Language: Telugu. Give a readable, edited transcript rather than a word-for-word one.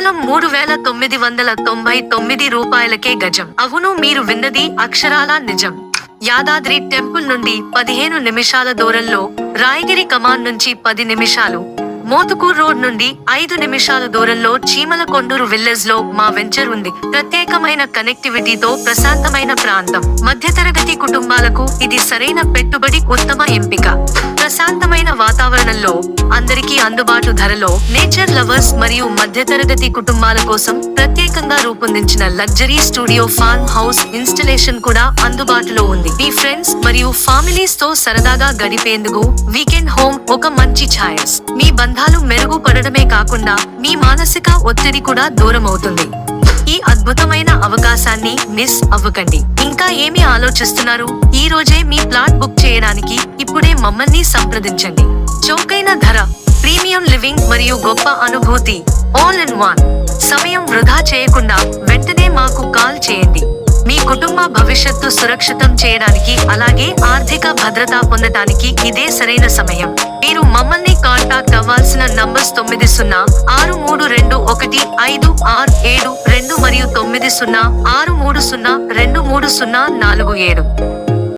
కేవలం 3,999 రూపాయలకే గజం. అవును, మీరు విన్నది అక్షరాలా నిజం. యాదాద్రి టెంపుల్ నుండి 15 నిమిషాల దూరంలో, రాయగిరి కమాన్ నుంచి 10 నిమిషాలు, మోతుకూర్ రోడ్ నుండి 5 నిమిషాల దూరంలో చీమలకొండూరు విలేజ్ లో మా వెంచర్ ఉంది. ప్రత్యేకమైన కనెక్టివిటీతో ప్రశాంతమైన ప్రాంతం. మధ్యతరగతి కుటుంబాలకు ఇది సరైన పెట్టుబడి, ఉత్తమ ఎంపిక. ప్రశాంతమైన వాతావరణంలో, అందరికీ అందుబాటు ధరలో, నేచర్ లవర్స్ మరియు మధ్యతరగతి కుటుంబాల కోసం ప్రత్యేకంగా రూపొందించిన luxury studio farm house installation కూడా అందుబాటులో ఉంది. మీ ఫ్రెండ్స్ మరియు ఫ్యామిలీస్ తో సరదాగా గడిపేందుకు వీకెండ్ హోమ్ ఒక మంచి ఛాయిస్. మీ బంధాలు మెరుగుపడడమే కాకుండా మీ మానసిక ఒత్తిడి కూడా దూరం అవుతుంది. ఈ అద్భుతమైన అవకాశాన్ని మిస్ అవ్వకండి. ఇంకా ఏమి ఆలోచిస్తున్నారు? ఈ రోజే మీ ప్లాట్ బుక్ చేయడానికి ఇప్పుడే మమ్మల్ని సంప్రదించండి. చౌకైన ధర, ప్రీమియం లివింగ్ మరియు గొప్ప అనుభూతి ఆల్ ఇన్ వన్. సమయం వృధా చేయకుండా వెంటనే మాకు కాల్ చేయండి. మీ కుటుంబ భవిష్యత్తు సురక్షితం చేయడానికి, అలాగే ఆర్థిక భద్రత పొందటానికి ఇదే సరైన సమయం. మీరు మమ్మల్ని కాంటాక్ట్ అవ్వాల్సిన నంబర్స్ 9063215672 మరియు 9063023047.